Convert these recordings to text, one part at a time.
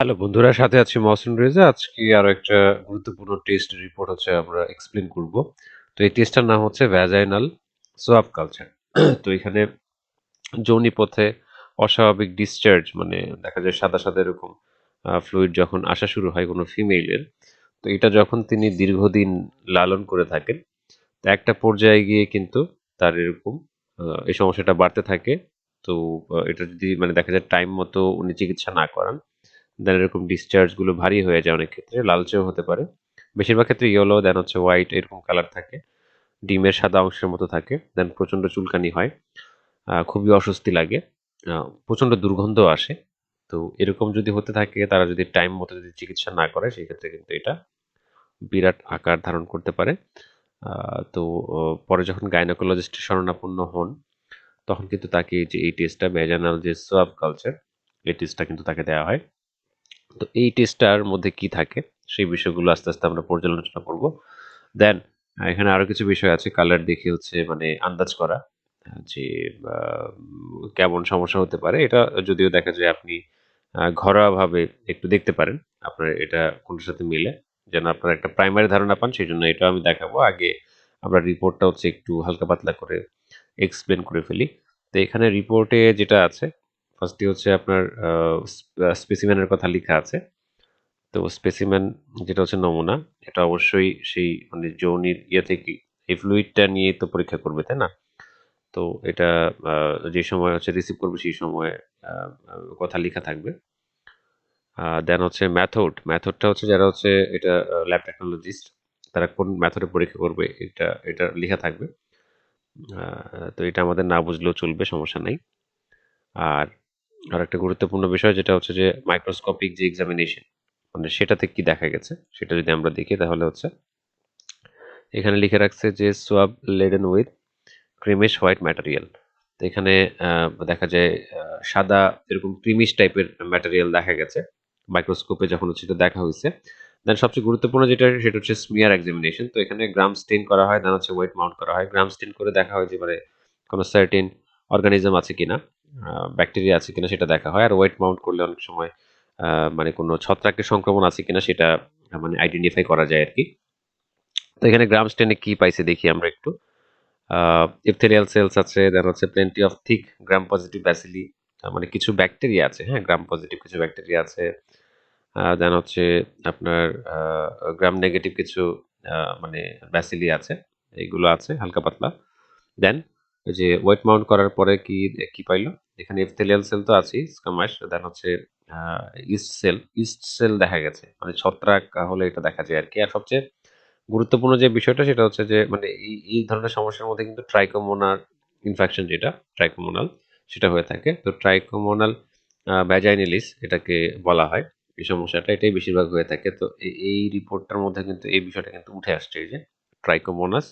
Hello বন্ধুরা, সাথে আছি মহসিন রেজা। আজকে আরো একটা গুরুত্বপূর্ণ টেস্ট রিপোর্ট আমরা এক্সপ্লেন করব। তো এই টেস্টটার নাম হচ্ছে ভ্যাজাইনাল সোয়াব কালচার। তো এখানে যৌনি পথে অস্বাভাবিক ডিসচার্জ, মানে দেখা যায় সাদা সাদা এরকম ফ্লুইড যখন আসা শুরু হয় কোনো ফিমেলের, তো এটা যখন তিনি দীর্ঘদিন লালন করে থাকেন, তো একটা পর্যায়ে গিয়ে কিন্তু তার এরকম এই সমস্যাটা বাড়তে থাকে। তো এটা যদি মানে দেখা যায় টাইম মতো উনি চিকিৎসা না করান, দেন এরকম ডিসচার্জ গুলো ভারী হয়ে যায়, অনেক ক্ষেত্রে লালচেও হতে পারে, বেশিরভাগ ক্ষেত্রে ইয়েলো, দেন হচ্ছে হোয়াইট এরকম কালার থাকে, ডিমের সাদা অংশের মতো থাকে, দেন প্রচন্ড চুলকানি হয়, খুবই অস্বস্তি লাগে, প্রচন্ড দুর্গন্ধ আসে। তো এরকম যদি হতে থাকে, তারা যদি টাইম মতো যদি চিকিৎসা না করে, সেই ক্ষেত্রে কিন্তু এটা বিরাট আকার ধারণ করতে পারে। তো পরে যখন গাইনোকোলজিস্টের শরণাপন্ন হন, তখন কিন্তু তাকে যে এই টেস্টটা, ভ্যাজানাল যে সোয়াব কালচার, এই টেস্টটা কিন্তু তাকে দেওয়া হয়। তো এই টেস্টটার মধ্যে কি থাকে, সেই বিষয়গুলো আস্তে আস্তে আমরা পর্যালোচনা করব। দেন এখানে আরো কিছু বিষয় আছে, কালার দেখে মানে আন্দাজ করা যে কেমন সমস্যা হতে পারে। এটা যদিও দেখা যায় আপনি ঘরোয়াভাবে একটু দেখতে পারেন আপনার এটা কোনটার সাথে মিলে, যেন আপনার একটা প্রাইমারি ধারণা পান। সেই জন্য এটা আমি দেখাবো। আগে আমরা রিপোর্টটা একটু হালকা পাতলা করে এক্সপ্লেন করে ফেলি। তো এখানে রিপোর্টে যেটা আছে, ফার্স্টে আপনার স্পেসিমেনের কথা লেখা আছে। তো স্পেসিমেন যেটা নমুনা, এটা অবশ্যই সেই মানে যৌনির ইয়ে থেকে এই ফ্লুইডটা নিয়ে তো পরীক্ষা করবে, তাই না? তো এটা যে সময় রিসিভ করবে, সেই সময় কথা লেখা থাকবে। দেন মেথডটা যারা এটা ল্যাব টেকনোলজিস্ট, তারা কোন মেথডে পরীক্ষা করবে, এটা এটা লেখা থাকবে। তো এটা আমাদের না বুঝলেও চলবে, সমস্যা নাই। আর আরেকটা গুরুত্বপূর্ণ বিষয় যেটা যে মাইক্রোস্কোপিক যে এক্সামিনেশন, মানে সেটাতে কি দেখা গেছে, সেটা যদি আমরা দেখি, তাহলে এখানে লিখে রাখছে যে সোয়াব লেডেন উইথ ক্রিমিশ হোয়াইট ম্যাটেরিয়াল। তো এখানে দেখা যায় সাদা এরকম ক্রিমিশ টাইপের ম্যাটেরিয়াল দেখা গেছে মাইক্রোস্কোপে যখন এটা দেখা হয়েছে। দেন সবচেয়ে গুরুত্বপূর্ণ যেটা, সেটা স্মিয়ার এক্সামিনেশন। তো এখানে গ্রাম স্টেন করা হয়, দেন ওয়েট মাউন্ট করা হয়। গ্রাম স্টেন করে দেখা হয় যে মানে কোনো সার্টেন অর্গানিজম আছে কিনা, ব্যাকটেরিয়া আছে কিনা, সেটা দেখা হয়। আর ওয়েট মাউন্ট করলে অনেক সময় মানে কোনো ছত্রাকের সংক্রমণ আছে কিনা, সেটা মানে আইডেন্টিফাই করা যায় আর কি। তো এখানে গ্রাম স্টেনে কি পাইছে দেখি আমরা একটু। ইপথেলিয়াল সেলস আছে, then plenty of thick gram positive bacilli, মানে কিছু ব্যাকটেরিয়া আছে, হ্যাঁ, গ্রাম পজিটিভ কিছু ব্যাকটেরিয়া আছে। দেন আপনার গ্রাম নেগেটিভ কিছু মানে ব্যাসিলি আছে, এইগুলো আছে হালকা পাতলা। দেন ওই যে ওয়েট মাউন্ট করার পরে কি কি পাইলো, এখানে ইপথেলিয়াল সেল তো আছেই, স্কামাস, দেন ইস্ট সেল দেখা গেছে, মানে ছত্রাক হলে এটা দেখা যায় আর কি। আর সবচেয়ে গুরুত্বপূর্ণ যে বিষয়টা, সেটা যে মানে এই ধরনের সমস্যার মধ্যে কিন্তু ট্রাইকোমোনার ইনফেকশন, যেটা ট্রাইকোমোনাল, সেটা হয়ে থাকে। তো ট্রাইকোমোনাল ভ্যাজাইনালিস এটাকে বলা হয়, এই সমস্যাটা এটাই বেশিরভাগ হয়ে থাকে। তো এই রিপোর্টটার মধ্যে কিন্তু এই বিষয়টা কিন্তু উঠে আসছে, এই যে ট্রাইকোমোনাস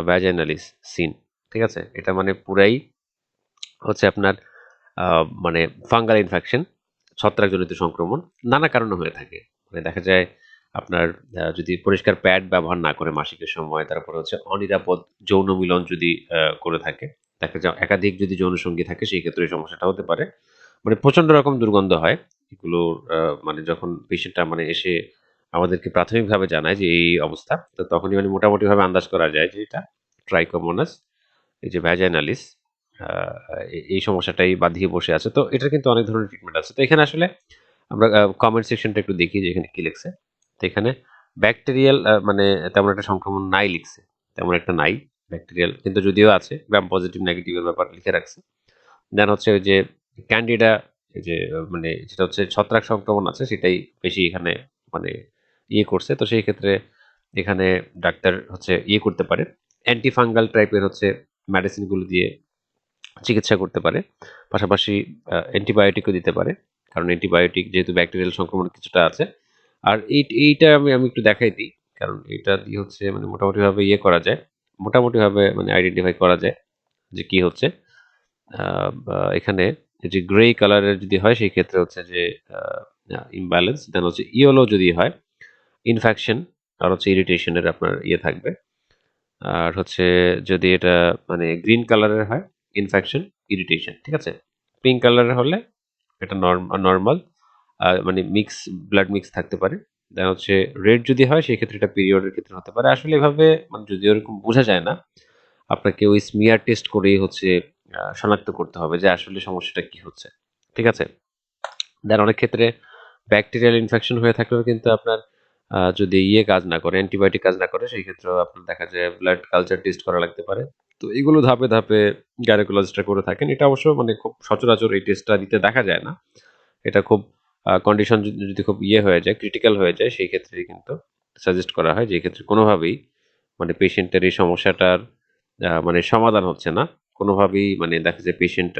ভ্যাজাইনালিস সিন। ঠিক আছে, এটা মানে পুরাই আপনার মানে ফাঙ্গাল ইনফেকশন, ছত্রাকজনিত সংক্রমণ, নানা কারণে হয়ে থাকে। মানে দেখা যায় আপনার যদি পরিষ্কার প্যাড ব্যবহার না করে মাসিকের সময়, তারপরে অনিরাপদ যৌন মিলন যদি করে থাকে, দেখা যায় একাধিক যদি যৌন সঙ্গী থাকে, সেই ক্ষেত্রে এই সমস্যাটা হতে পারে। মানে প্রচন্ড রকম দুর্গন্ধ হয় এগুলোর। মানে যখন পেশেন্টটা মানে এসে আমাদেরকে প্রাথমিকভাবে জানায় যে এই অবস্থা, তো তখনই মানে মোটামুটি ভাবে আন্দাজ করা যায় যে এটা ট্রাইকোমোনাস, এই যে ভ্যাজাইনালিস, এই সমস্যাটাই বাধিয়ে বসে আছে। তো এটার কিন্তু অনেক ধরনের ট্রিটমেন্ট আছে। তো এখানে আমরা কমেন্ট সেকশনটা একটু দেখি যে এখানে কি লিখছে। তো এখানে ব্যাকটেরিয়াল মানে তেমন একটা সংক্রমণ নাই লিখছে, তেমন একটা নাই ব্যাকটেরিয়াল, কিন্তু যদিও আছে গ্রাম পজিটিভ নেগেটিভের ব্যাপার লিখে রাখছে। দেন ওই যে ক্যান্ডিডা, এই যে মানে যেটা ছত্রাক সংক্রমণ আছে, সেটাই বেশি এখানে মানে ইয়ে করছে। তো সেই ক্ষেত্রে এখানে ডাক্তার ইয়ে করতে পারে, অ্যান্টিফাঙ্গাল টাইপের মেডিসিনগুলো দিয়ে চিকিৎসা করতে পারে। পাশাপাশি অ্যান্টিবায়োটিকও দিতে পারে, কারণ অ্যান্টিবায়োটিক যেহেতু ব্যাকটেরিয়াল সংক্রমণ কিছুটা আছে। আর এইটা আমি একটু দেখাই দিই, কারণ এটা দিয়ে মানে মোটামুটিভাবে ইয়ে করা যায়, মোটামুটিভাবে মানে আইডেন্টিফাই করা যায় যে কি হচ্ছে। এখানে যে গ্রে কালারের যদি হয়, সেই ক্ষেত্রে যে ইমব্যালেন্স। দেন ইয়েলো যদি হয়, ইনফেকশন আর ইরিটেশনের আপনার ইয়ে থাকবে। আর যদি এটা মানে গ্রিন কালারের হয়, ইনফেকশন, ইরিটেশন। ঠিক আছে, পিঙ্ক কালারের হলে এটা নর্মাল। মানে ব্লাড মিক্স থাকতে পারে। দেন হচ্ছে রেড যদি হয় সেক্ষেত্রে এটা পিরিয়ডের ক্ষেত্রে হতে পারে। আসলে এভাবে মানে যদি ওরকম বোঝা যায় না, আপনাকে ওই স্মিয়ার টেস্ট করেই হচ্ছে শনাক্ত করতে হবে যে আসলে সমস্যাটা কি হচ্ছে। ঠিক আছে? দেন অনেক ক্ষেত্রে ব্যাকটেরিয়াল ইনফেকশন হয়ে থাকলেও কিন্তু আপনার যদি কাজ না করে, অ্যান্টিবায়োটিক কাজ না করে, সেই ক্ষেত্রেও আপনার দেখা যায় ব্লাড কালচার টেস্ট করা লাগতে পারে। তো এগুলো ধাপে ধাপে গাইনোকোলজিস্টরা করে থাকেন। এটা অবশ্য মানে খুব সচরাচর এই টেস্টটা দিতে দেখা যায় না। এটা খুব কন্ডিশন যদি খুব হয়ে যায়, ক্রিটিক্যাল হয়ে যায়, সেই ক্ষেত্রেই কিন্তু সাজেস্ট করা হয় যে এক্ষেত্রে কোনোভাবেই মানে পেশেন্টের এই সমস্যাটার মানে সমাধান হচ্ছে না। কোনোভাবেই মানে দেখা যায় পেশেন্ট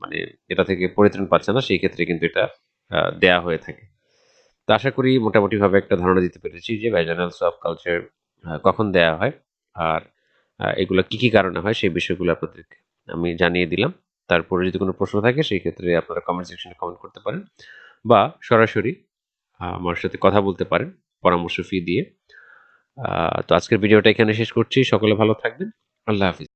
মানে এটা থেকে পরিত্রাণ পাচ্ছে না, সেই ক্ষেত্রে কিন্তু এটা দেয়া হয়ে থাকে। তো আশা করি মোটামুটিভাবে একটা ধারণা দিতে পেরেছি যে ভ্যাজাইনাল সোয়াব কালচার কখন দেয়া হয় আর এগুলা কি কারণে হয় সেই বিষয়গুলো আপনাদেরকে আমি জানিয়ে দিলাম। তারপরে যদি কোনো প্রশ্ন থাকে সেই ক্ষেত্রে আপনারা কমেন্ট সেকশনে কমেন্ট করতে পারেন বা সরাসরি আমার সাথে কথা বলতে পারেন পরামর্শ ফি দিয়ে। তো আজকের ভিডিওটা এখানে শেষ করছি। সকলে ভালো থাকবেন। আল্লাহ হাফিজ।